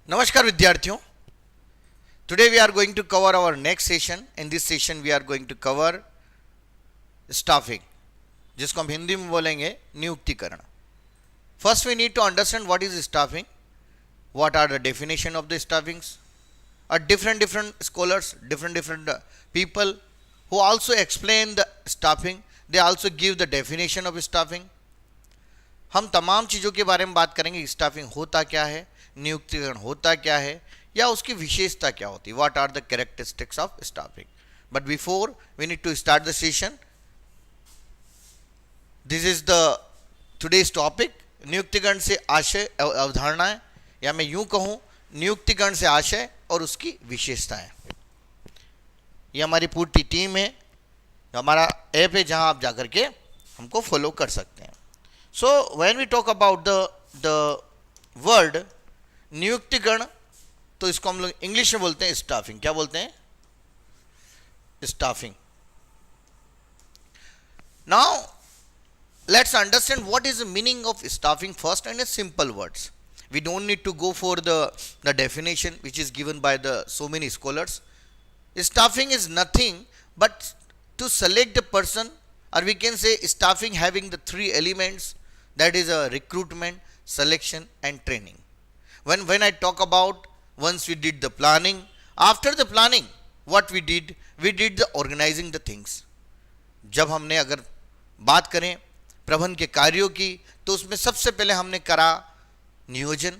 नमस्कार विद्यार्थियों. Today we are going to cover our next session. In this session we are going to cover staffing, जिसको हम हिंदी में बोलेंगे नियुक्तिकरण. First we need to understand what is staffing, what are the definition of the staffings. Different scholars, different people who also explain the staffing, they also give the definition of staffing. हम तमाम चीज़ों के बारे में बात करेंगे. Staffing होता क्या है, नियुक्तिकरण होता क्या है, या उसकी विशेषता क्या होती है, what are the characteristics of staffing. But before we need to start the session, this is the today's topic. नियुक्तिकरण से आशय अवधारणाएं, या मैं यूं कहूं नियुक्तिकरण से आशय और उसकी विशेषताएं. ये हमारी पूरी टीम है, हमारा ऐप है जहां आप जाकर के हमको फॉलो कर सकते हैं. So when we talk about the word नियुक्तिकरण, तो इसको हम लोग इंग्लिश में बोलते हैं स्टाफिंग. क्या बोलते हैं? Staffing. Now let's understand what is the meaning of staffing first in a simple words. We don't need to go for the definition which is given by the so many scholars. Staffing is nothing but to select a person, or we can say staffing having the three elements, that is a recruitment, selection and training. When I talk about, once we did the planning, after the planning what we did the organizing the things. जब हमने अगर बात करें प्रबंधन के कार्यों की, तो उसमें सबसे पहले हमने करा नियोजन,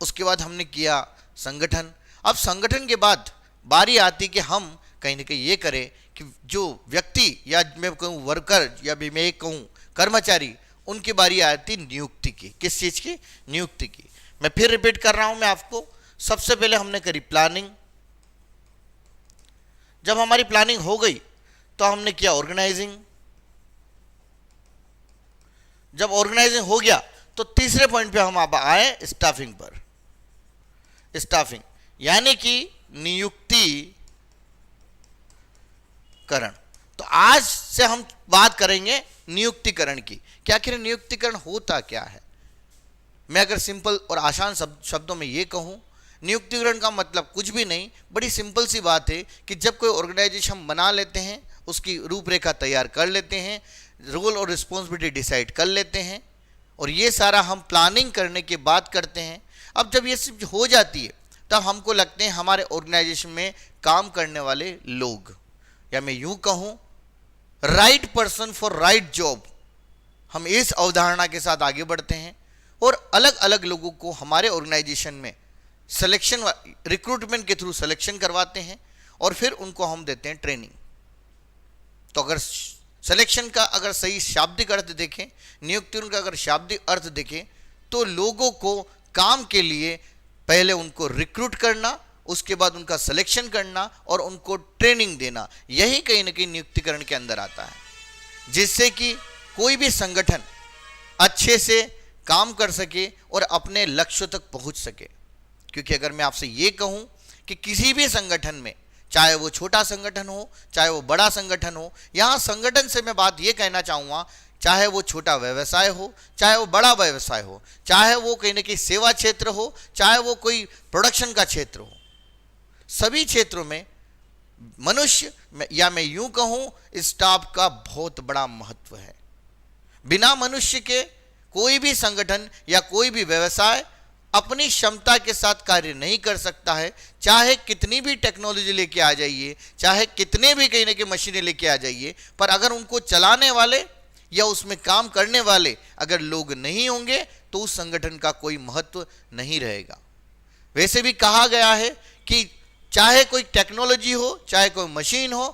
उसके बाद हमने किया संगठन. अब संगठन के बाद बारी आती कि हम कहीं ना कहीं ये करें कि जो व्यक्ति, या मैं कहूँ वर्कर, या भी मैं कहूँ कर्मचारी, उनकी बारी आती नियुक्ति की. किस चीज़ की? नियुक्ति की. मैं फिर रिपीट कर रहा हूं मैं आपको. सबसे पहले हमने करी प्लानिंग. जब हमारी प्लानिंग हो गई तो हमने किया ऑर्गेनाइजिंग. जब ऑर्गेनाइजिंग हो गया तो तीसरे पॉइंट पे हम अब आए स्टाफिंग पर. स्टाफिंग यानी कि नियुक्तिकरण. तो आज से हम बात करेंगे नियुक्तिकरण की. क्या आखिर नियुक्तिकरण होता क्या है? मैं अगर सिंपल और आसान शब्दों में ये कहूँ, नियुक्तिकरण का मतलब कुछ भी नहीं, बड़ी सिंपल सी बात है कि जब कोई ऑर्गेनाइजेशन हम बना लेते हैं, उसकी रूपरेखा तैयार कर लेते हैं, रोल और रिस्पॉन्सिबिलिटी डिसाइड कर लेते हैं, और ये सारा हम प्लानिंग करने के बाद करते हैं. अब जब ये सब हो जाती है तब हमको लगते हैं हमारे ऑर्गेनाइजेशन में काम करने वाले लोग, या मैं यूँ कहूँ right person for right job, हम इस अवधारणा के साथ आगे बढ़ते हैं और अलग अलग लोगों को हमारे ऑर्गेनाइजेशन में सिलेक्शन, रिक्रूटमेंट के थ्रू सिलेक्शन करवाते हैं, और फिर उनको हम देते हैं ट्रेनिंग. तो अगर सिलेक्शन का अगर सही शाब्दिक अर्थ देखें, नियुक्ति का अगर शाब्दिक अर्थ देखें, तो लोगों को काम के लिए पहले उनको रिक्रूट करना, उसके बाद उनका सिलेक्शन करना और उनको ट्रेनिंग देना, यही कहीं ना कहीं नियुक्तिकरण के अंदर आता है, जिससे कि कोई भी संगठन अच्छे से काम कर सके और अपने लक्ष्यों तक पहुंच सके. क्योंकि अगर मैं आपसे ये कहूं कि किसी भी संगठन में, चाहे वो छोटा संगठन हो चाहे वो बड़ा संगठन हो, यहां संगठन से मैं बात ये कहना चाहूँगा, चाहे वो छोटा व्यवसाय हो चाहे वो बड़ा व्यवसाय हो, चाहे वो कहीं ना कहीं सेवा क्षेत्र हो चाहे वो कोई प्रोडक्शन का क्षेत्र हो, सभी क्षेत्रों में मनुष्य, या मैं यूं कहूं स्टाफ का बहुत बड़ा महत्व है. बिना मनुष्य के कोई भी संगठन या कोई भी व्यवसाय अपनी क्षमता के साथ कार्य नहीं कर सकता है. चाहे कितनी भी टेक्नोलॉजी लेके आ जाइए, चाहे कितने भी कहीं ना कहीं मशीनें लेके आ जाइए, पर अगर उनको चलाने वाले या उसमें काम करने वाले अगर लोग नहीं होंगे तो उस संगठन का कोई महत्व नहीं रहेगा. वैसे भी कहा गया है कि चाहे कोई टेक्नोलॉजी हो चाहे कोई मशीन हो,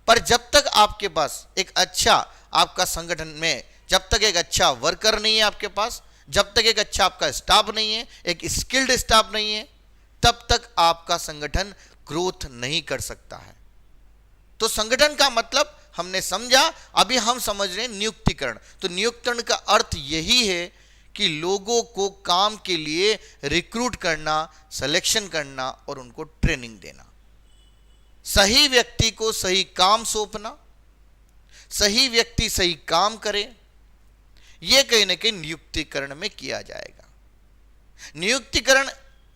पर जब तक आपके पास एक अच्छा, आपका संगठन में जब तक एक अच्छा वर्कर नहीं है आपके पास, जब तक एक अच्छा आपका स्टाफ नहीं है, एक स्किल्ड स्टाफ नहीं है, तब तक आपका संगठन ग्रोथ नहीं कर सकता है. तो संगठन का मतलब हमने समझा. अभी हम समझ रहे हैं नियुक्तिकरण. तो नियुक्तिकरण का अर्थ यही है कि लोगों को काम के लिए रिक्रूट करना, सिलेक्शन करना और उनको ट्रेनिंग देना, सही व्यक्ति को सही काम सौंपना, सही व्यक्ति सही काम करे, यह कहीं ना कहीं नियुक्तिकरण में किया जाएगा. नियुक्तिकरण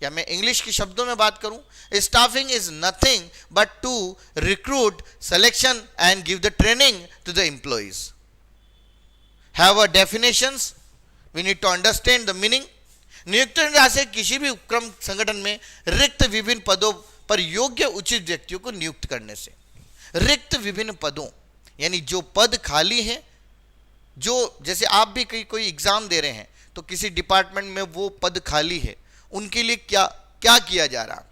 या मैं इंग्लिश के शब्दों में बात करूं, staffing is nothing but to recruit, selection and give the training to the employees. Have a definitions, we need to understand the meaning. नियुक्ति से किसी भी उपक्रम संगठन में रिक्त विभिन्न पदों पर योग्य उचित व्यक्तियों को नियुक्त करने से। रिक्त विभिन्न पदों यानी जो पद खाली हैं, जो जैसे आप भी कोई एग्जाम दे रहे हैं तो किसी डिपार्टमेंट में वो पद खाली है, उनके लिए क्या क्या किया जा रहा,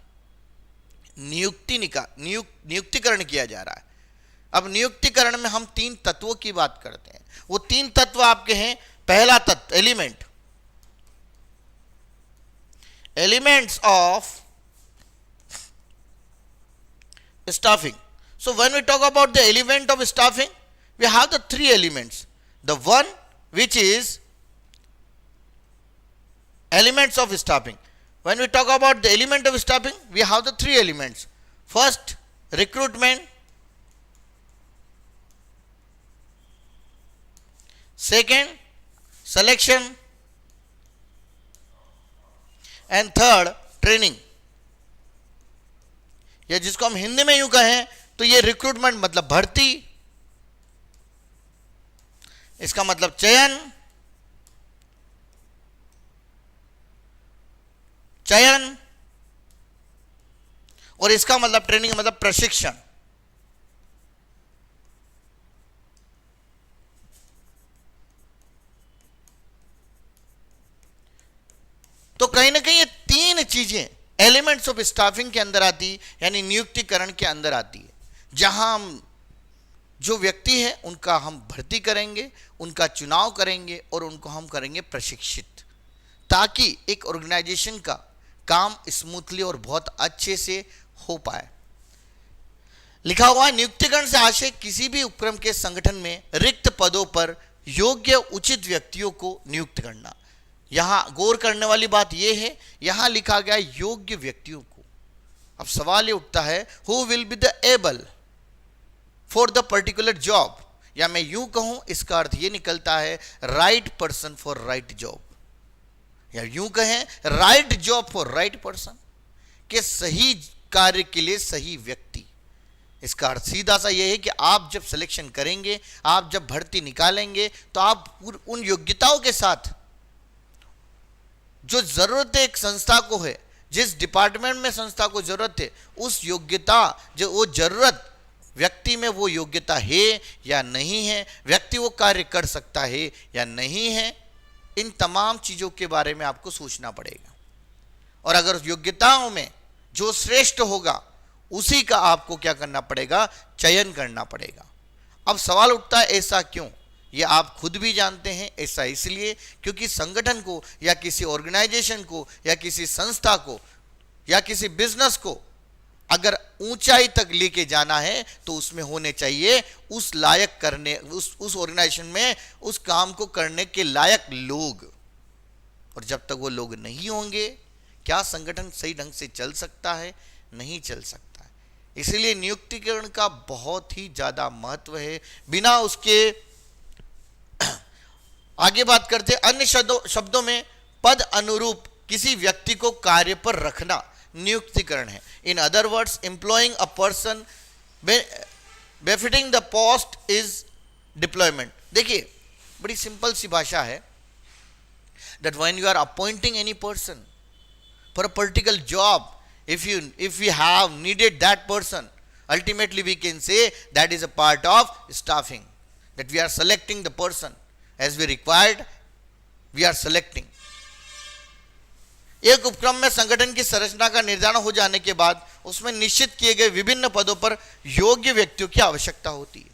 नियुक्तिकरण किया जा रहा है। अब नियुक्तिकरण में हम 3 तत्वों की बात करते हैं। वो 3 तत्व आपके हैं। पहला तत्व elements of staffing. So when we talk about the element of staffing, we have the 3 elements. The one which is elements of staffing. When we talk about the element of staffing, we have the 3 elements. First, recruitment. Second, selection. And third, training. या जिसको हम हिंदी में यूं कहें तो ये recruitment मतलब भर्ती, इसका मतलब चयन और इसका मतलब ट्रेनिंग मतलब प्रशिक्षण। तो कहीं ना कहीं ये 3 चीजें एलिमेंट्स ऑफ स्टाफिंग के अंदर आती, यानी नियुक्तिकरण के अंदर आती है, जहां हम जो व्यक्ति है उनका हम भर्ती करेंगे, उनका चुनाव करेंगे और उनको हम करेंगे प्रशिक्षित, ताकि एक ऑर्गेनाइजेशन का काम स्मूथली और बहुत अच्छे से हो पाए। लिखा हुआ है नियुक्तिकरण से आशय किसी भी उपक्रम के संगठन में रिक्त पदों पर योग्य उचित व्यक्तियों को नियुक्त करना। यहां गौर करने वाली बात यह है, यहां लिखा गया योग्य व्यक्तियों को। अब सवाल ये उठता है, who will be the able for the particular job, या मैं यूं कहूं इसका अर्थ ये निकलता है right person for right job, या यूं कहें right job for right person, के सही कार्य के लिए सही व्यक्ति। इसका अर्थ सीधा सा यह है कि आप जब सिलेक्शन करेंगे, आप जब भर्ती निकालेंगे, तो आप उन योग्यताओं के साथ जो जरूरत है एक संस्था को है, जिस डिपार्टमेंट में संस्था को जरूरत है, उस योग्यता जो वो जरूरत व्यक्ति में वो योग्यता है या नहीं है, व्यक्ति वो कार्य कर सकता है या नहीं है, इन तमाम चीजों के बारे में आपको सोचना पड़ेगा। और अगर योग्यताओं में जो श्रेष्ठ होगा उसी का आपको क्या करना पड़ेगा, चयन करना पड़ेगा। अब सवाल उठता है ऐसा क्यों? ये आप खुद भी जानते हैं, ऐसा इसलिए क्योंकि संगठन को या किसी ऑर्गेनाइजेशन को या किसी संस्था को या किसी बिजनेस को अगर ऊंचाई तक लेके जाना है तो उसमें होने चाहिए उस लायक करने, उस ऑर्गेनाइजेशन में उस काम को करने के लायक लोग। और जब तक वो लोग नहीं होंगे, क्या संगठन सही ढंग से चल सकता है? नहीं चल सकता है। इसलिए नियुक्तिकरण का बहुत ही ज्यादा महत्व है। बिना उसके आगे बात करते हैं, अन्य शब्दों में पद अनुरूप किसी व्यक्ति को कार्य पर रखना नियुक्तिकरण है। In other words, employing a person befitting the post is deployment. देखिए बड़ी सिंपल सी भाषा है, that when you are appointing any person for a particular job, if we have needed that person, ultimately we can say that is a part of staffing, that we are selecting the person as we required, we are selecting. एक उपक्रम में संगठन की संरचना का निर्धारण हो जाने के बाद उसमें निश्चित किए गए विभिन्न पदों पर योग्य व्यक्तियों की आवश्यकता होती है।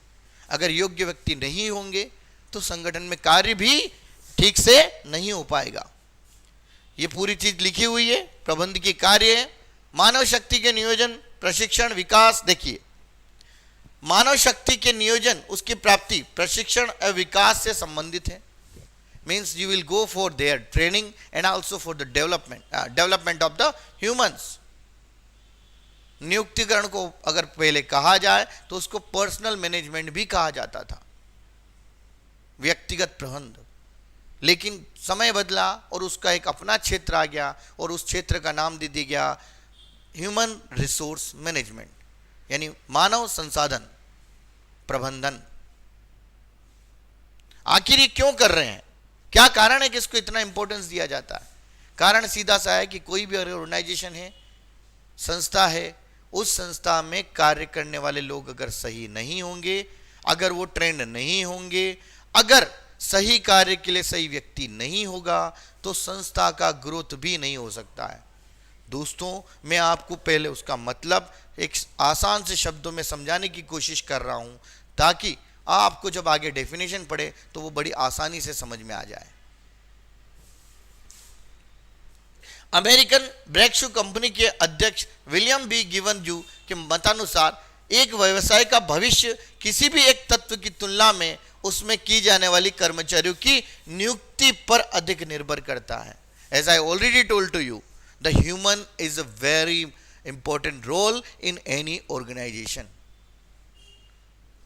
अगर योग्य व्यक्ति नहीं होंगे तो संगठन में कार्य भी ठीक से नहीं हो पाएगा। ये पूरी चीज लिखी हुई है, प्रबंध की कार्य है। मानव शक्ति के नियोजन, प्रशिक्षण, विकास। देखिए मानव शक्ति के नियोजन, उसकी प्राप्ति प्रशिक्षण और विकास से संबंधित है। Means you will go for their training and also for the development of the humans. नियुक्तिकरण को अगर पहले कहा जाए तो उसको पर्सनल मैनेजमेंट भी कहा जाता था, व्यक्तिगत प्रबंध। लेकिन समय बदला और उसका एक अपना क्षेत्र आ गया और उस क्षेत्र का नाम दे दिया गया ह्यूमन रिसोर्स मैनेजमेंट, यानी मानव संसाधन प्रबंधन। आखिर ये क्यों कर रहे हैं, क्या कारण है कि इसको इतना इंपॉर्टेंस दिया जाता है? कारण सीधा सा है कि कोई भी ऑर्गेनाइजेशन है, संस्था है, उस संस्था में कार्य करने वाले लोग अगर सही नहीं होंगे, अगर वो ट्रेंड नहीं होंगे, अगर सही कार्य के लिए सही व्यक्ति नहीं होगा, तो संस्था का ग्रोथ भी नहीं हो सकता है। दोस्तों, मैं आपको पहले उसका मतलब एक आसान से शब्दों में समझाने की कोशिश कर रहा हूं, ताकि आपको जब आगे डेफिनेशन पढ़े तो वो बड़ी आसानी से समझ में आ जाए। अमेरिकन ब्रेकशू कंपनी के अध्यक्ष विलियम बी गिवन जू के मतानुसार एक व्यवसाय का भविष्य किसी भी एक तत्व की तुलना में उसमें की जाने वाली कर्मचारियों की नियुक्ति पर अधिक निर्भर करता है। As I already told to you, the human is a very important role in any organization.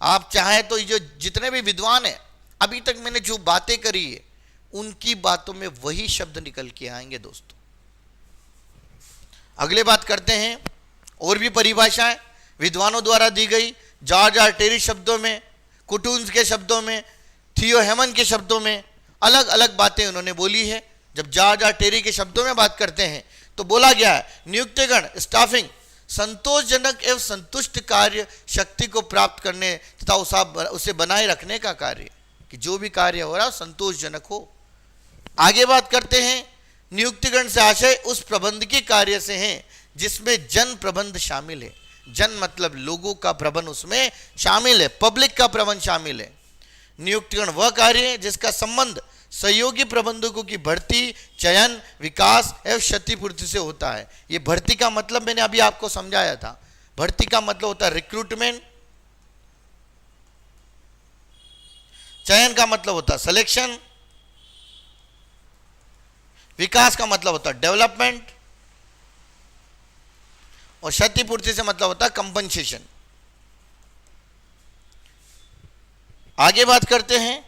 आप चाहे तो जो जितने भी विद्वान हैं, अभी तक मैंने जो बातें करी है, उनकी बातों में वही शब्द निकल के आएंगे दोस्तों। अगले बात करते हैं, और भी परिभाषाएं विद्वानों द्वारा दी गई, जॉर्ज आर टेरी शब्दों में, कुटून्स के शब्दों में, थियो हेमन के शब्दों में अलग अलग बातें उन्होंने बोली है। जब जॉर्ज आर टेरी के शब्दों में बात करते हैं तो बोला गया है, नियुक्तिगण स्टाफिंग संतोषजनक एवं संतुष्ट कार्य शक्ति को प्राप्त करने तथा उसे बनाए रखने का कार्य, कि जो भी कार्य हो रहा है संतोषजनक हो। आगे बात करते हैं, नियुक्तिगण से आशय उस प्रबंधकीय कार्य से है जिसमें जन प्रबंध शामिल है। जन मतलब लोगों का प्रबंध उसमें शामिल है, पब्लिक का प्रबंध शामिल है। नियुक्तिगण वह कार्य है जिसका संबंध सहयोगी प्रबंधकों की भर्ती, चयन, विकास एवं क्षतिपूर्ति से होता है। ये भर्ती का मतलब मैंने अभी आपको समझाया था। भर्ती का मतलब होता है रिक्रूटमेंट, चयन का मतलब होता है सिलेक्शन, विकास का मतलब होता है डेवलपमेंट, और क्षतिपूर्ति से मतलब होता है कंपनसेशन। आगे बात करते हैं,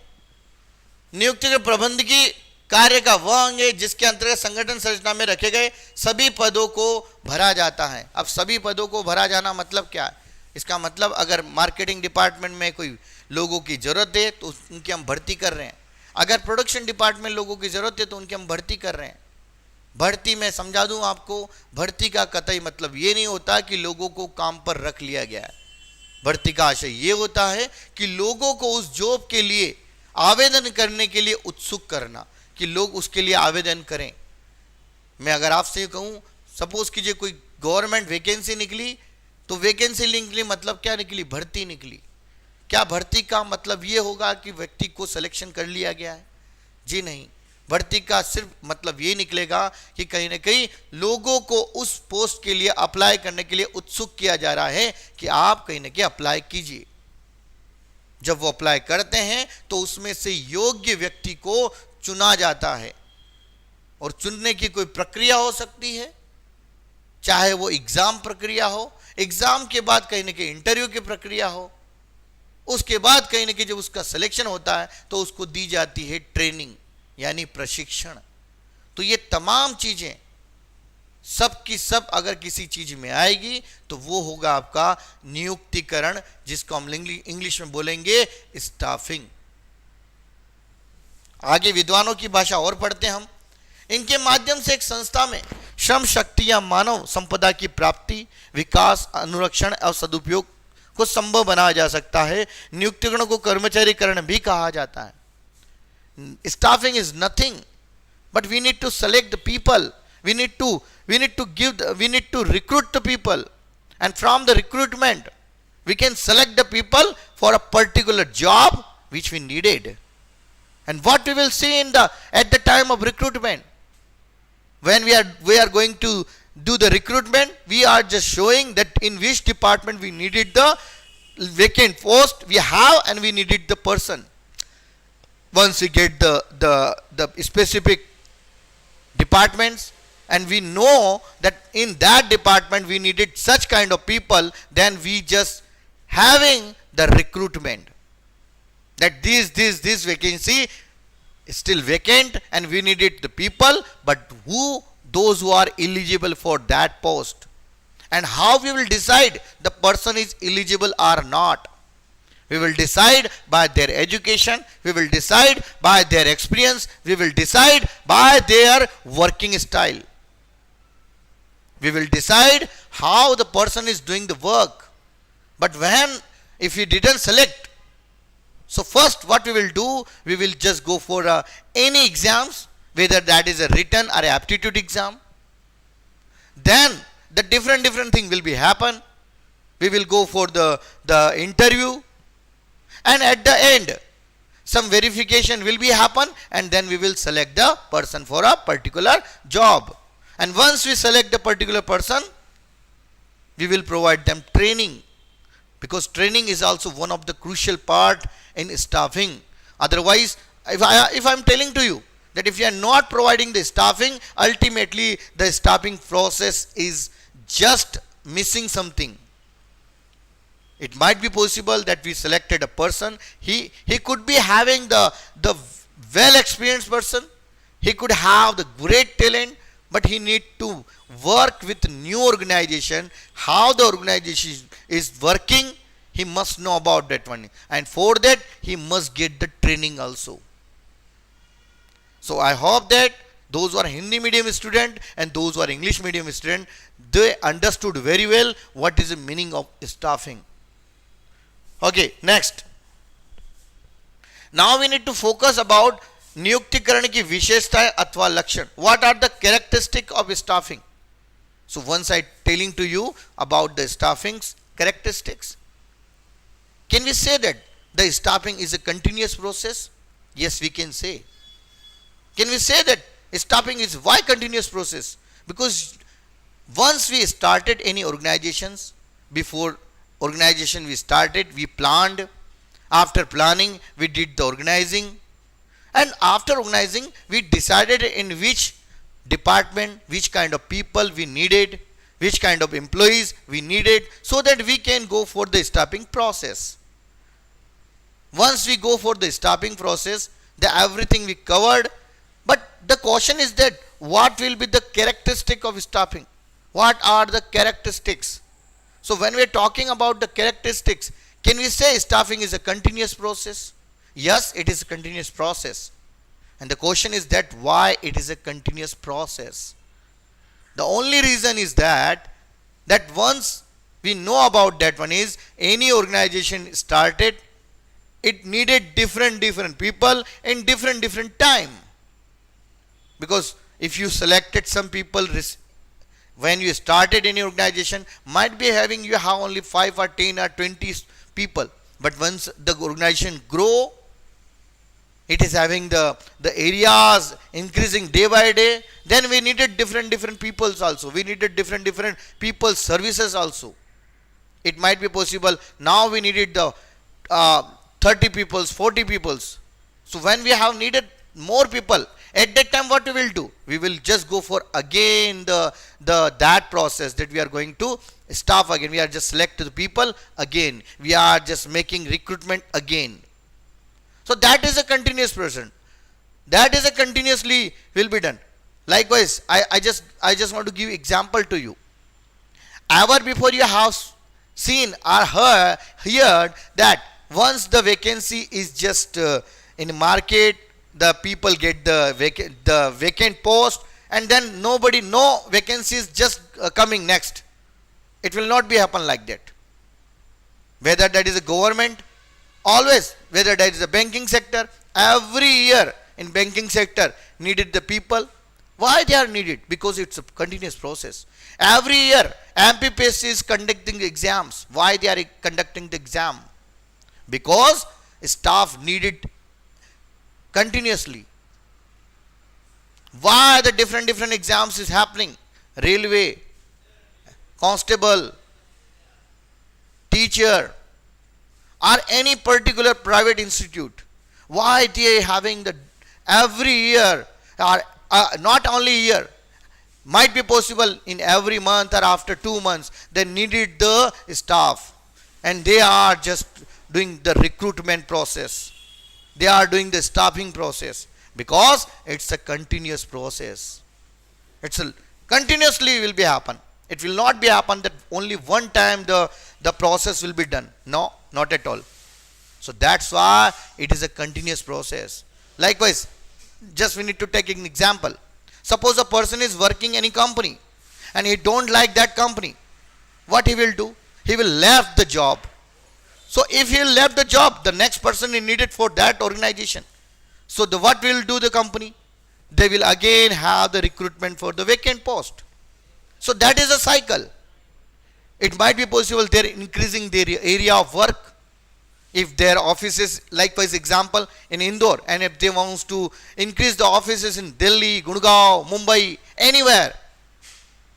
नियुक्ति के प्रबंध की कार्य का वह अंग है जिसके अंतर्गत संगठन संरचना में रखे गए सभी पदों को भरा जाता है। अब सभी पदों को भरा जाना मतलब क्या है? इसका मतलब अगर मार्केटिंग डिपार्टमेंट में कोई लोगों की जरूरत है तो उनकी हम भर्ती कर रहे हैं, अगर प्रोडक्शन डिपार्टमेंट लोगों की जरूरत है तो उनकी हम भर्ती कर रहे हैं। भर्ती में समझा दूं आपको, भर्ती का कतई मतलब ये नहीं होता कि लोगों को काम पर रख लिया गया है। भर्ती का आशय ये होता है कि लोगों को उस जॉब के लिए आवेदन करने के लिए उत्सुक करना, कि लोग उसके लिए आवेदन करें। मैं अगर आपसे कहूं, सपोज कीजिए कोई गवर्नमेंट वैकेंसी निकली, तो वैकेंसी निकली मतलब क्या निकली? भर्ती निकली। क्या भर्ती का मतलब ये होगा कि व्यक्ति को सिलेक्शन कर लिया गया है? जी नहीं। भर्ती का सिर्फ मतलब ये निकलेगा कि कहीं ना कहीं लोगों को उस पोस्ट के लिए अप्लाई करने के लिए उत्सुक किया जा रहा है कि आप कहीं ना कहीं अप्लाई कीजिए। जब वो अप्लाई करते हैं तो उसमें से योग्य व्यक्ति को चुना जाता है, और चुनने की कोई प्रक्रिया हो सकती है, चाहे वो एग्जाम प्रक्रिया हो, एग्जाम के बाद कहीं ना कहीं इंटरव्यू की प्रक्रिया हो, उसके बाद कहीं ना कहीं जब उसका सिलेक्शन होता है तो उसको दी जाती है ट्रेनिंग यानी प्रशिक्षण। तो ये तमाम चीजें सब की सब अगर किसी चीज में आएगी तो वो होगा आपका नियुक्तिकरण, जिसको हम इंग्लिश में बोलेंगे स्टाफिंग। आगे विद्वानों की भाषा और पढ़ते हैं हम। इनके माध्यम से एक संस्था में श्रम शक्ति या मानव संपदा की प्राप्ति, विकास, अनुरक्षण और सदुपयोग को संभव बनाया जा सकता है। नियुक्तिकरण को कर्मचारीकरण भी कहा जाता है। Staffing is nothing, but we need to select the people. We need to recruit the people, and from the recruitment, we can select the people for a particular job which we needed. And what we will see at the time of recruitment, when we are going to do the recruitment, we are just showing that in which department we needed the vacant post we have, and we needed the person. Once we get the specific departments and we know that in that department we needed such kind of people, then we just having the recruitment that this vacancy still vacant and we needed the people, but who, those who are eligible for that post. And how we will decide the person is eligible or not? We will decide by their education, we will decide by their experience, we will decide by their working style. We will decide how the person is doing the work. But if we didn't select, so first what we will do, we will just go for any exams, whether that is a written or aptitude exam. Then the different thing will be happen. We will go for the interview, and at the end some verification will be happen, and then we will select the person for a particular job. And once we select the particular person, we will provide them training, because training is also one of the crucial part in staffing. Otherwise, if I am telling to you that if you are not providing the staffing, ultimately the staffing process is just missing something. It might be possible that we selected a person, he could be having the well experienced person, he could have the great talent, but he need to work with new organization, how the organization is working, he must know about that one, and for that he must get the training also. So I hope that those who are Hindi medium student and those who are English medium student, they understood very well what is the meaning of staffing. Okay, next. Now we need to focus about नियुक्तिकरण की विशेषताएं अथवा लक्षण. What are the characteristics of staffing? So once I telling to you about the staffing's characteristics. Can we say that the staffing is a continuous process? Yes, we can say. Can we say that staffing is why continuous process? Because once we started any organizations, before organization we started, we planned. After planning, we did the organizing. And after organizing, we decided in which department, which kind of people we needed, which kind of employees we needed, so that we can go for the staffing process. Once we go for the staffing process, everything we covered. But the question is that what will be the characteristic of staffing? What are the characteristics? So when we are talking about the characteristics, can we say staffing is a continuous process? Yes, it is a continuous process. And the question is that why it is a continuous process? The only reason is that once we know about that one is, any organization started, it needed different people in different time. Because if you selected some people, when you started any organization, might be having you have only 5 or 10 or 20 people. But once the organization grow, it is having the areas increasing day by day, then we needed different peoples also. We needed different people's services also. It might be possible now we needed the 30 peoples, 40 peoples. So when we have needed more people, at that time what we will do? We will just go for again that process that we are going to staff again. We are just select the people again. We are just making recruitment again. So that is a continuous process. That is a continuously will be done. Likewise, I just want to give example to you. Ever before you have seen or heard that once the vacancy is just in the market, the people get the vacant post, and then no vacancy is just coming next. It will not be happen like that. Whether that is a government, always, whether that is a banking sector, every year in banking sector needed the people. Why they are needed? Because it's a continuous process. Every year MPPSC is conducting exams. Why they are conducting the exam? Because staff needed continuously. Why the different exams is happening? Railway, constable, teacher, or any particular private institute. Why they are having the every year, or not only year, might be possible in every month or after 2 months, they needed the staff, and they are just doing the recruitment process. They are doing the staffing process. because it's a continuous process. It's a continuously will be happen. It will not be happen that only one time the process will be done. No, not at all. So that's why it is a continuous process. Likewise, just we need to take an example. Suppose a person is working in any company and he don't like that company. What he will do? He will left the job. So if he left the job, the next person is needed for that organization. So what will do the company? They will again have the recruitment for the vacant post. So that is a cycle. It might be possible they are increasing their area of work. If their offices, likewise example in Indore, and if they want to increase the offices in Delhi, Gurgaon, Mumbai, anywhere,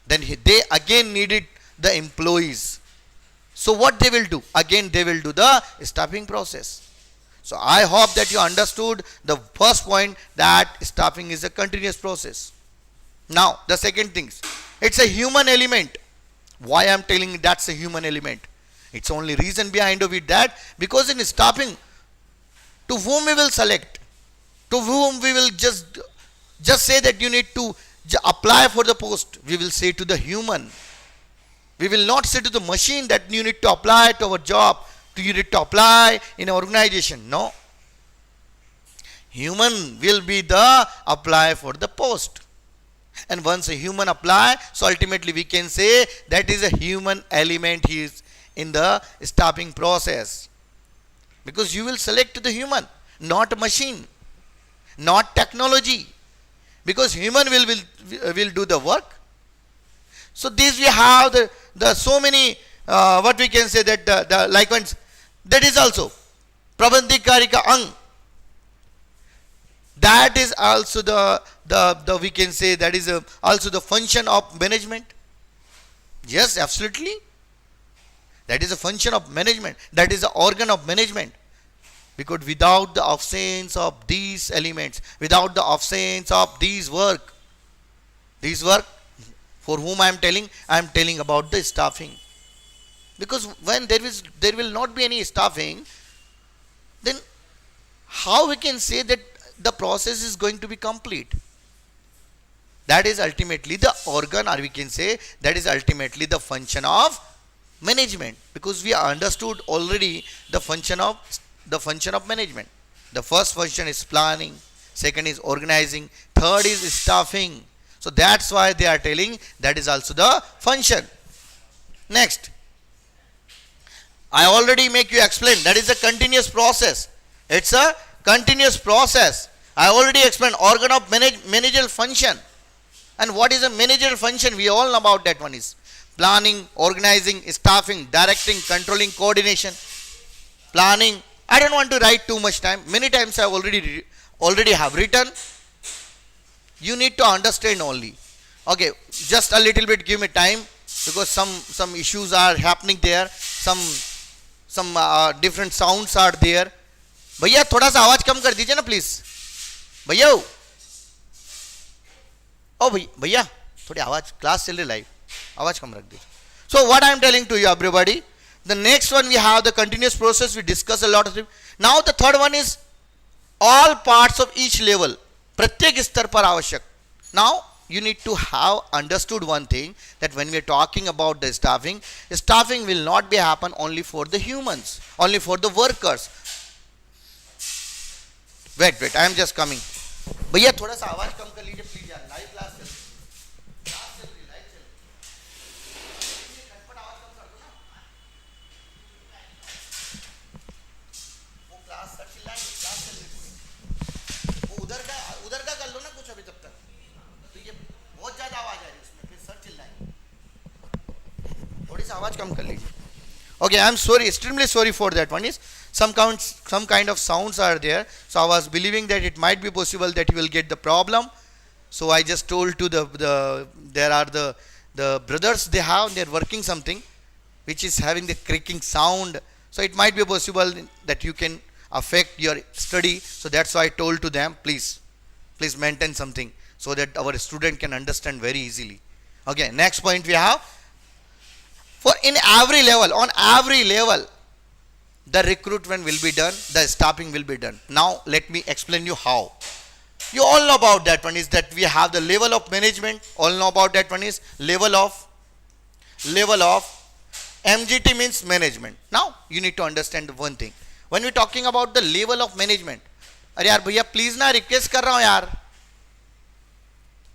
then they again needed the employees. So what they will do? Again they will do the staffing process. So I hope that you understood the first point, that staffing is a continuous process. Now the second thing, it's a human element. Why I am telling you that's a human element? It's only reason behind of it that because in staffing, to whom we will select, to whom we will just say that you need to apply for the post, we will say to the human. We will not say to the machine that you need to apply to our job, you need to apply in an organization. No. Human will be the apply for the post. And once a human apply, so ultimately we can say that is a human element he is in the staffing process. Because you will select the human, not a machine, not technology. Because human will do the work. So these we have the so many what we can say that the like ones, that is also Prabandhikarika Ang. That is also the we can say that is also the function of management. Yes, absolutely. That is a function of management. That is the organ of management. Because without the absence of these elements, without the absence of these work, for whom I am telling about the staffing. Because when there will not be any staffing, then how we can say that the process is going to be complete? That is ultimately the organ, or we can say that is ultimately the function of management. Because we understood already the function of management. The first function is planning, second is organizing, third is staffing. So that's why they are telling that is also the function. Next, I already make you explain that is a continuous process. It's a continuous process. I already explained organ of managerial function. And what is a managerial function? We all know about that one is planning, organizing, staffing, directing, controlling, coordination. Planning. I don't want to write too much time. Many times I already have written. You need to understand only. Okay, just a little bit give me time, because some issues are happening there. Some different sounds are there. भैया थोड़ा सा आवाज कम कर दीजिए ना please. भैया ओ भैया थोड़ी आवाज, क्लास चल रही लाइव, आवाज कम रख दीजिए. So what I am telling to you everybody, the next one we have the continuous process. We discuss a lot of it. Now the third one is all parts of each level. प्रत्येक स्तर पर आवश्यक. Now you need to have understood one thing, that when we are talking about the staffing will not be happen only for the humans, only for the workers. Wait, I am just coming. भैया थोड़ा सा आवाज कम कर लीजिए please यार, live class चल रही, live चल रही, खटपट आवाज कम कर दो ना. वो क्लास सर चिल्लाएंगे, क्लास चल रही पूरी. वो उधर का कर लो ना कुछ अभी तब तक. तो ये बहुत ज्यादा आवाज आ रही है इसमें, फिर सर चिल्लाएंगे. थोड़ी सी आवाज कम कर लीजिए. Okay, I am sorry, extremely sorry for that one. Is some kind of sounds are there. So I was believing that it might be possible that you will get the problem. So I just told to there are the brothers, they are working something which is having the creaking sound. So it might be possible that you can affect your study. So that's why I told to them, please maintain something so that our student can understand very easily. Okay, next point we have. For on every level, the recruitment will be done, the staffing will be done. Now let me explain you how. You all know about that one is that we have the level of management. All know about that one is level of MGT means management. Now you need to understand one thing. When we're talking about the level of management, अरे यार भैया please ना request कर रहा हूं यार,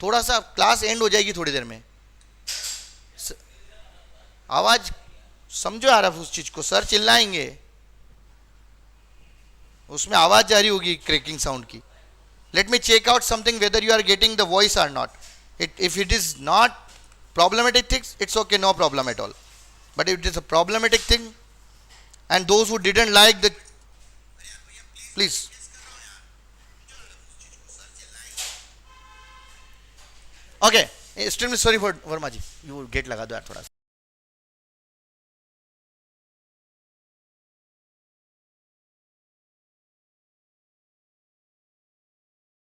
थोड़ा सा क्लास एंड हो जाएगी थोड़ी देर में, आवाज समझो यार उस चीज को, सर चिल्लाएंगे, उसमें आवाज जारी होगी क्रैकिंग साउंड की. Let me check out something whether you are getting the voice or not. If it is not problematic things, it's okay, no problem at all. But if it is a problematic thing, and those who didn't like the, please. Okay, extremely sorry for Verma ji. You get लगा दो यार थोड़ा सा.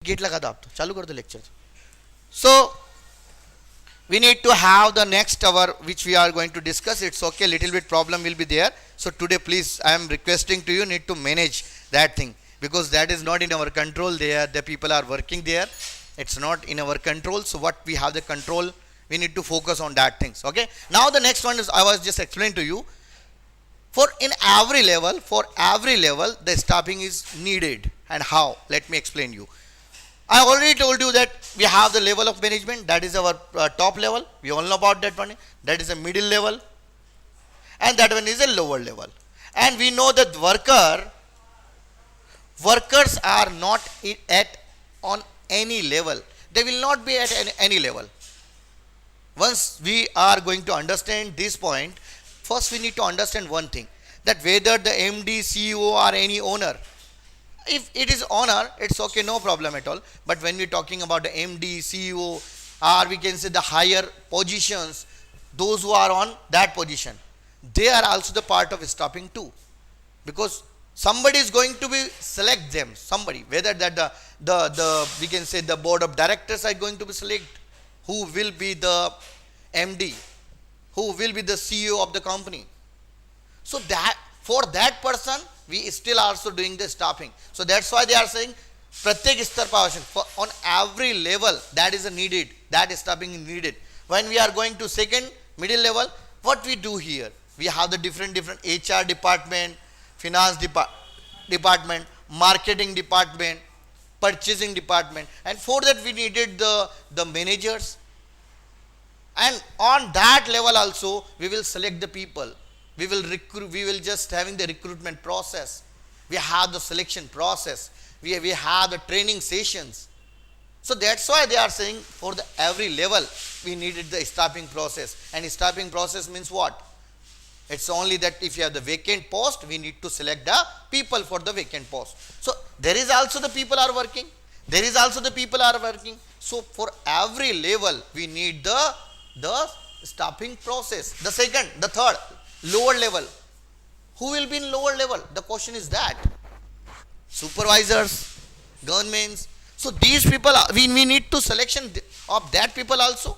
Gate लगा दो आप, तो चालू कर दो lecture. So we need to have the next hour which we are going to discuss. It's okay, little bit problem will be there. So today please I am requesting to you need to manage that thing, because that is not in our control. There the people are working there, it's not in our control. So what we have the control, we need to focus on that things. Okay, now the next one is I was just explaining to you, for every level the staffing is needed. And how, let me explain you. I already told you that we have the level of management, that is our top level. We all know about that one. That is a middle level, and that one is a lower level. And we know that workers are not on any level. They will not be at any level. Once we are going to understand this point, first we need to understand one thing, that whether the MD, CEO or any owner, if it is owner, it's okay, no problem at all. But when we're talking about the MD, CEO, or we can say the higher positions, those who are on that position, they are also the part of staffing too. Because somebody is going to be select them, somebody, whether that the we can say the board of directors are going to be select who will be the MD, who will be the CEO of the company. So that for that person, we still also doing the staffing. So that's why they are saying pratyek star pa आवश्यक, on every level that is needed, that staffing is needed. When we are going to second middle level, what we do here, we have the different HR department, finance department, marketing department, purchasing department, and for that we needed the managers. And on that level also we will select the people. We will recruit, we will just having the recruitment process. We have the selection process. We have the training sessions. So that's why they are saying for the every level we needed the staffing process. And staffing process means what? It's only that if you have the vacant post, we need to select the people for the vacant post. So there is also the people are working. There is also the people are working. So for every level we need the staffing process. The second, the third, lower level. Who will be in lower level? The question is that. Supervisors, governments. So these people, we need to selection of that people also.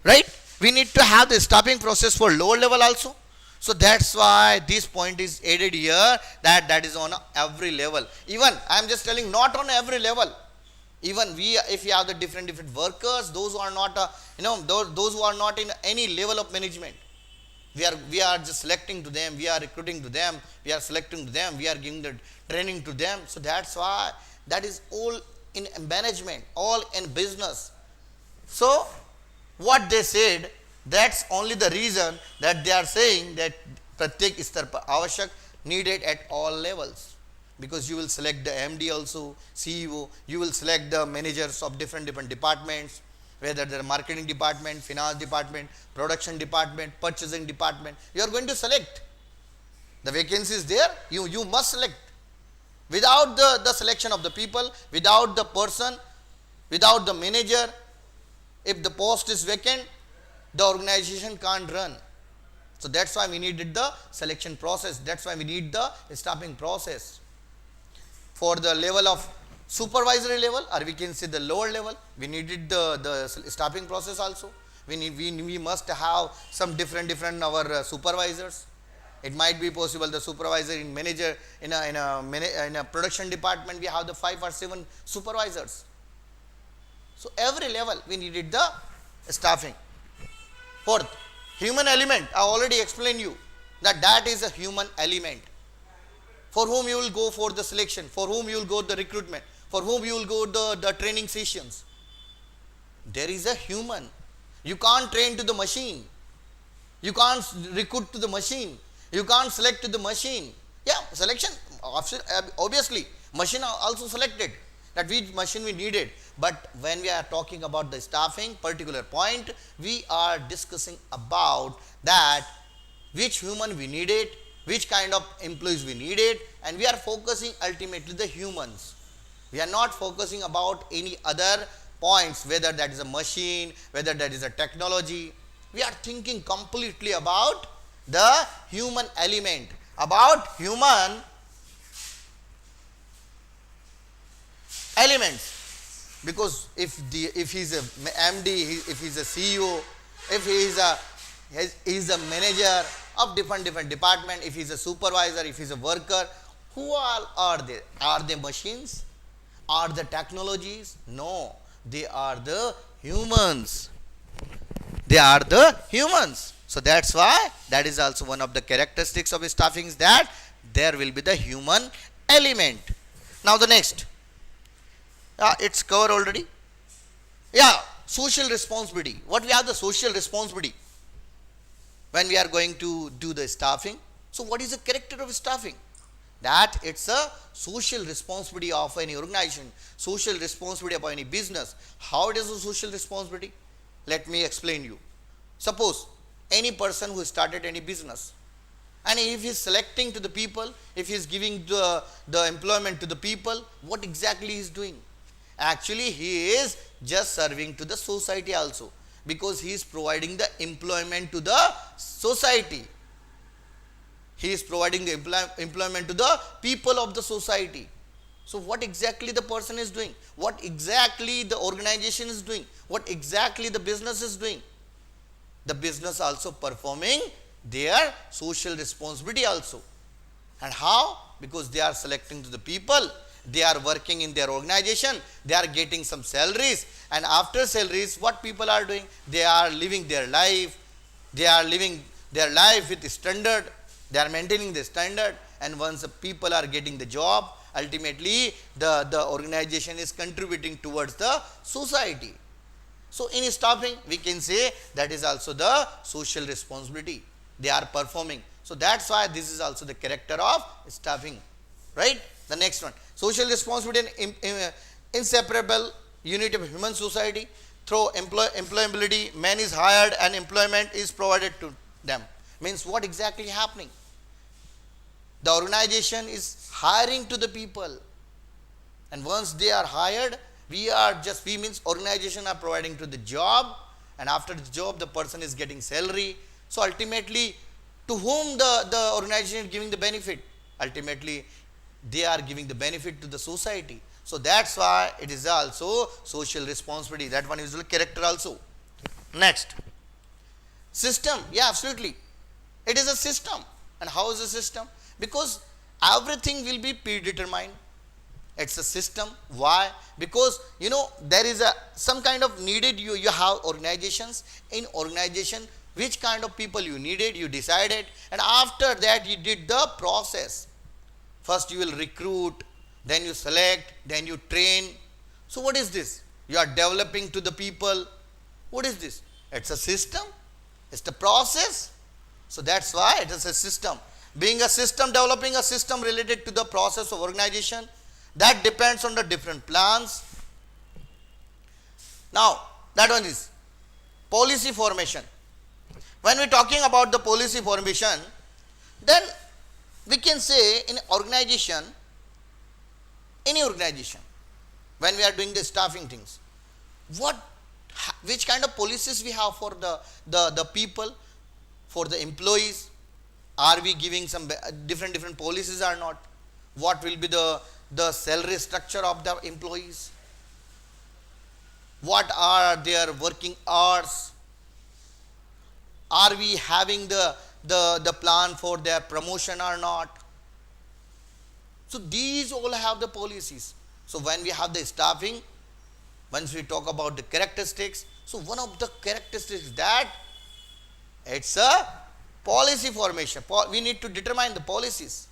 Right? We need to have the staffing process for lower level also. So that's why this point is added here, that is on every level. Even I am just telling, not on every level. Even if we have the different workers, those who are not those who are not in any level of management, we are just selecting to them, we are recruiting to them, we are selecting to them, we are giving the training to them. So that's why that is all in management, all in business. So what they said, that's only the reason that they are saying that pratyek star par आवश्यक, needed at all levels. Because you will select the MD also, CEO, you will select the managers of different departments, whether they're marketing department, finance department, production department, purchasing department. You are going to select. The vacancy is there, you must select. Without the selection of the people, without the person, without the manager, if the post is vacant, the organization can't run. So that's why we needed the selection process. That's why we need the staffing process. For the level of supervisory level, or we can say the lower level, we needed the staffing process also. We must have some different our supervisors. It might be possible the supervisor in manager in a production department we have the 5 or 7 supervisors. So every level we needed the staffing. Fourth, human element. I already explained you that is a human element. For whom you will go for the selection, for whom you will go the recruitment, for whom you will go the training sessions. There is a human. You can't train to the machine. You can't recruit to the machine. You can't select to the machine. Yeah, selection, obviously, machine also selected that which machine we needed. But when we are talking about the staffing particular point, we are discussing about that which human we needed, which kind of employees we needed, and we are focusing ultimately the humans. We are not focusing about any other points, whether that is a machine, whether that is a technology. We are thinking completely about the human element, about human elements. Because if he is a MD, if he is a CEO, if he is a manager of different department, if he is a supervisor, if he is a worker, who all are they? Are they machines? Are the technologies? No, they are the humans. They are the humans. So that's why that is also one of the characteristics of staffing is that there will be the human element. Now the next. It's covered already. Yeah, social responsibility. What we have the social responsibility when we are going to do the staffing. So what is the character of staffing? That it's a social responsibility of any organization, social responsibility of any business. How it is a social responsibility? Let me explain you. Suppose any person who started any business, and if he is selecting to the people, if he is giving the employment to the people, what exactly he is doing? Actually, he is just serving to the society also, because he is providing the employment to the society. He is providing the employment to the people of the society. So what exactly the person is doing? What exactly the organization is doing? What exactly the business is doing? The business also performing their social responsibility also. And how? Because they are selecting to the people. They are working in their organization. They are getting some salaries. And after salaries, what people are doing? They are living their life. They are living their life with standard. They are maintaining the standard. And once the people are getting the job, ultimately the organization is contributing towards the society. So in staffing, we can say that is also the social responsibility. They are performing. So that's why this is also the character of staffing. Right? The next one. Social responsibility and inseparable unit of human society. Through employability, man is hired and employment is provided to them. Means what exactly happening? The organization is hiring to the people. And once they are hired, we means organization are providing to the job, and after the job the person is getting salary. So ultimately, to whom the organization is giving the benefit? Ultimately, they are giving the benefit to the society. So that's why it is also social responsibility. That one is the character also. Next. System. Yeah, absolutely. It is a system. And how is the system? Because everything will be predetermined. It's a system. Why? Because there is some kind of needed. You have organizations. In organization, which kind of people you needed, you decided, and after that you did the process. First you will recruit, then you select, then you train. So what is this? You are developing to the people. What is this? It's a system. It's the process. So that's why it is a system. Being a system, developing a system related to the process of organization, that depends on the different plans. Now, that one is policy formation. When we are talking about the policy formation, then we can say in organization, any organization, when we are doing the staffing things, which kind of policies we have for the people, for the employees? Are we giving some different policies or not? What will be the salary structure of the employees? What are their working hours? Are we having the the plan for their promotion or not. So these all have the policies. So when we have the staffing, once we talk about the characteristics, so one of the characteristics that it's a policy formation. We need to determine the policies,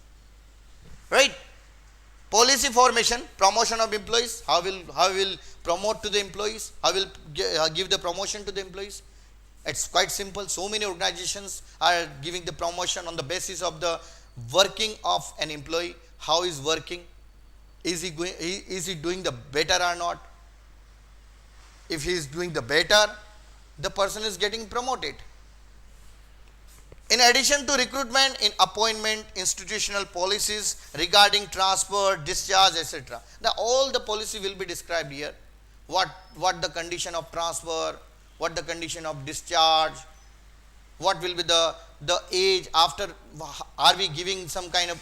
right? Policy formation, promotion of employees, how will promote to the employees, how will give the promotion to the employees. It's quite simple. So many organizations are giving the promotion on the basis of the working of an employee, how is working, is he doing the better or not. If he is doing the better, the person is getting promoted. In addition to recruitment, in appointment, institutional policies regarding transfer, discharge, etc. All the policy will be described here. What the condition of transfer, what the condition of discharge, what will be the age after, are we giving some kind of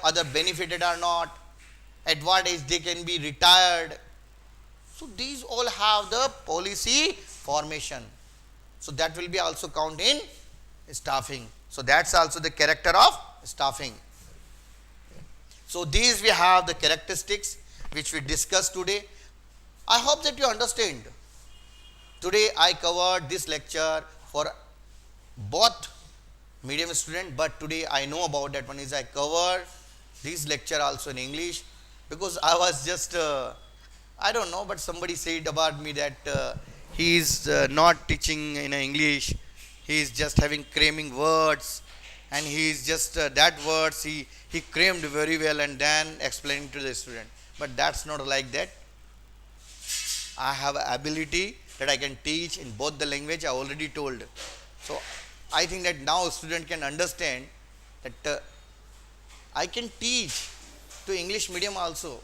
other benefited or not, at what age they can be retired. So these all have the policy formation. So that will be also count in staffing. So that's also the character of staffing. So these we have the characteristics which we discussed today. I hope that you understand. Today I covered this lecture for both medium student, but today I know about that one is I covered this lecture also in English, because I was just I don't know, but somebody said about me that he is not teaching in English, he is just having cramming words, and he is just that words he crammed very well and then explaining to the student. But that's not like that. I have ability that I can teach in both the language, I already told. So I think that now student can understand that I can teach to English medium also.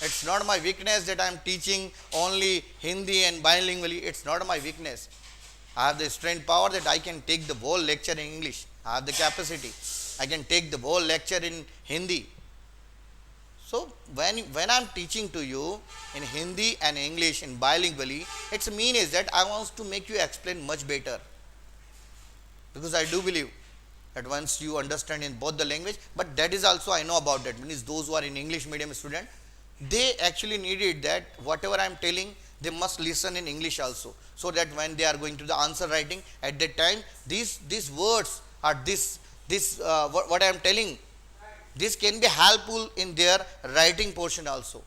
It's not my weakness that I am teaching only Hindi and bilingually. It's not my weakness. I have the strength power that I can take the whole lecture in English. I have the capacity. I can take the whole lecture in Hindi. So when I am teaching to you in Hindi and English in bilingually, its mean is that I want to make you explain much better. Because I do believe that once you understand in both the language, but that is also I know about that. Means those who are in English medium student, they actually needed that whatever I am telling, they must listen in English also, so that when they are going to the answer writing, at that time these words or what I am telling, this can be helpful in their writing portion also.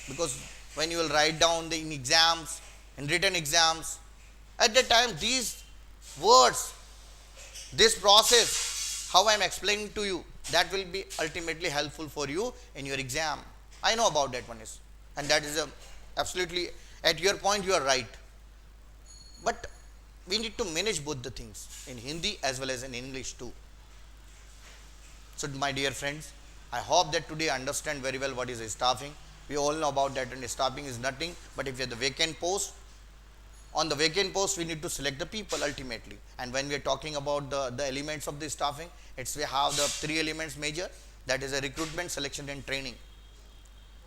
Because when you will write down in exams, in written exams, at that time these words, this process, how I am explaining to you, that will be ultimately helpful for you in your exam. I know about that one is, and that is absolutely at your point you are right. But we need to manage both the things in Hindi as well as in English too. So my dear friends, I hope that today understand very well what is staffing. We all know about that, and staffing is nothing but if you have the vacant post, on the vacant post we need to select the people ultimately. And when we are talking about the elements of the staffing, we have the three elements major, that is a recruitment, selection and training.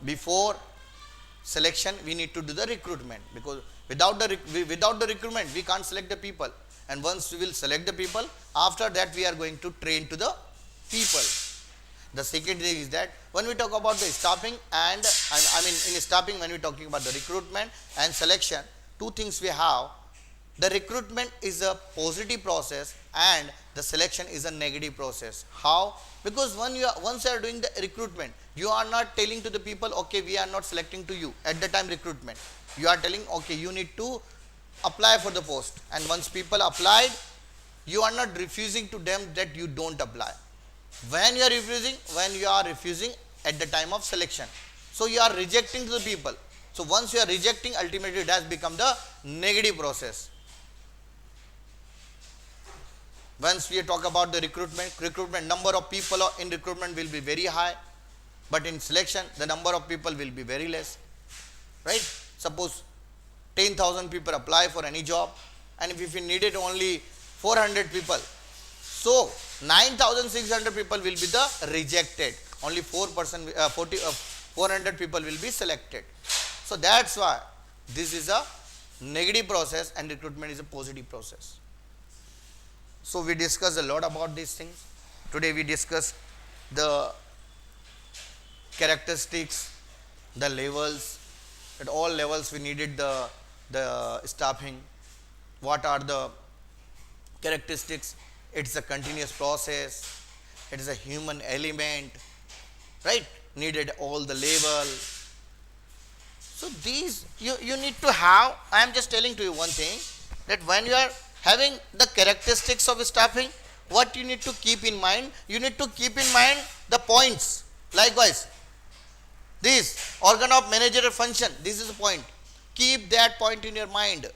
Before selection we need to do the recruitment, because without the recruitment we can't select the people. And once we will select the people, after that we are going to train to the people. The second thing is that when we talk about the staffing and I mean in staffing, when we are talking about the recruitment and selection, two things we have. The recruitment is a positive process and the selection is a negative process. How? Because once you are doing the recruitment, you are not telling to the people, okay, we are not selecting to you at the time recruitment. You are telling, okay, you need to apply for the post, and once people applied, you are not refusing to them that you don't apply. When you are refusing at the time of selection, so you are rejecting to the people. So once you are rejecting, ultimately it has become the negative process. Once we talk about the recruitment number of people in recruitment will be very high, but in selection the number of people will be very less, right? Suppose 10,000 people apply for any job, and if you needed only 400 people, so 9,600 people will be the rejected, only 400 people will be selected. So that's why this is a negative process and recruitment is a positive process. So we discussed a lot about these things. Today we discussed the characteristics, the levels. At all levels we needed the staffing. What are the characteristics? It's a continuous process. It is a human element, right? Needed all the level. So these you need to have. I am just telling to you one thing, that when you are having the characteristics of staffing, what you need to keep in mind? You need to keep in mind the points. Likewise, this organ of managerial function. This is a point. Keep that point in your mind,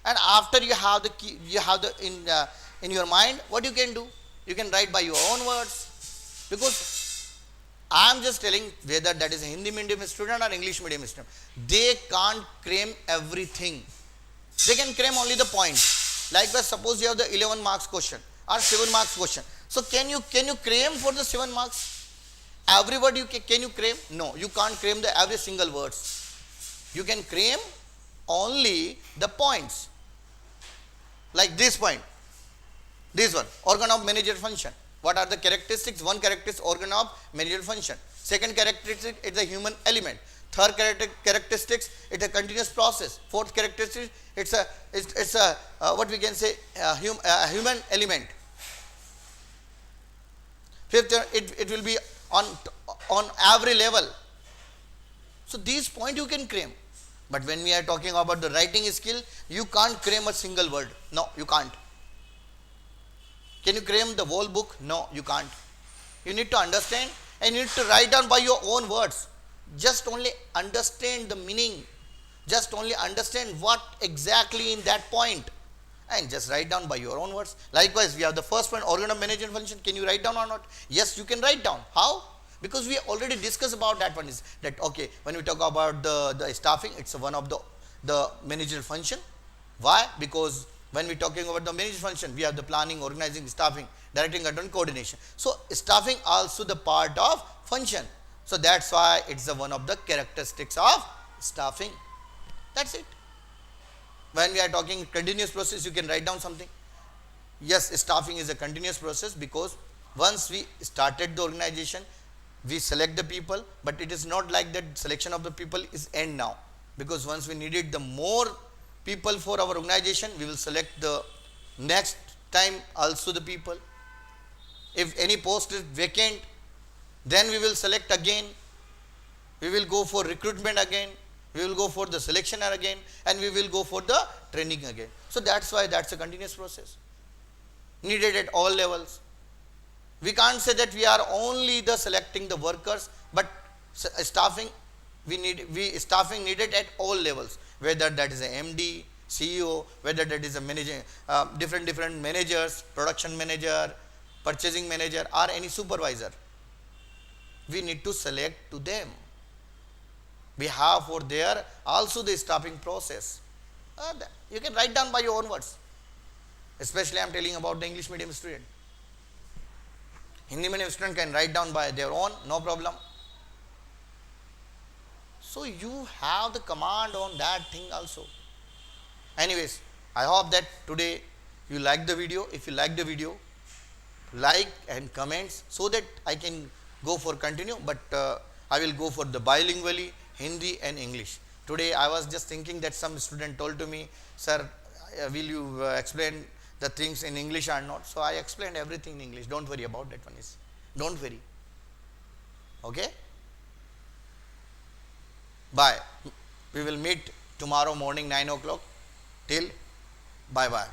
and after you have the key, you have the in your mind, what you can do? You can write by your own words, because I am just telling, whether that is a Hindi medium student or English medium student, they can't cram everything. They can cram only the point. Likewise, suppose you have the 11 marks question or 7 marks question. So can you cram for the 7 marks? Every word can you cram? No, you can't cram the every single words. You can cram only the points. Like this point, this one, organ of managerial function. What are the characteristics? One characteristic, organ of managerial function. Second characteristic, it's a human element. Third characteristics, it's a continuous process. Fourth characteristic, it's a what we can say, human element. Fifth, it will be on every level. So these points you can cram. But when we are talking about the writing skill, you can't cram a single word. No, you can't. Can you cram the whole book? No, you can't. You need to understand, and you need to write down by your own words. Just only understand the meaning. Just only understand what exactly in that point, and just write down by your own words. Likewise, we have the first one, organ of managerial function. Can you write down or not? Yes, you can write down. How? Because we already discussed about that one. Is that okay? When we talk about the staffing, it's one of the managerial function. Why? Because when we are talking about the managerial function, we have the planning, organizing, staffing, directing, and coordination. So staffing also the part of function. So that's why it's one of the characteristics of staffing. That's it. When we are talking continuous process, you can write down something. Yes, staffing is a continuous process, because once we started the organization, we select the people, but it is not like that selection of the people is end now, because once we needed the more people for our organization, we will select the next time also the people. If any post is vacant, then we will select again. We will go for recruitment again. We will go for the selection again, and we will go for the training again. So that's why that's a continuous process, needed at all levels. We can't say that we are only the selecting the workers, but staffing staffing needed at all levels, whether that is a MD, CEO, whether that is a manager, different managers, production manager, purchasing manager, or any supervisor. We need to select to them. We have for there also the staffing process. You can write down by your own words. Especially I am telling about the English medium student. Hindi medium student can write down by their own, no problem. So you have the command on that thing also. Anyways, I hope that today you like the video. If you like the video, like and comments, so that I can go for continue. But I will go for the bilingually, Hindi and English. Today I was just thinking that some student told to me, sir, will you explain the things in English or not? So I explained everything in English. Don't worry about that one. Don't worry. Okay? Bye. We will meet tomorrow morning 9 o'clock. Till bye bye.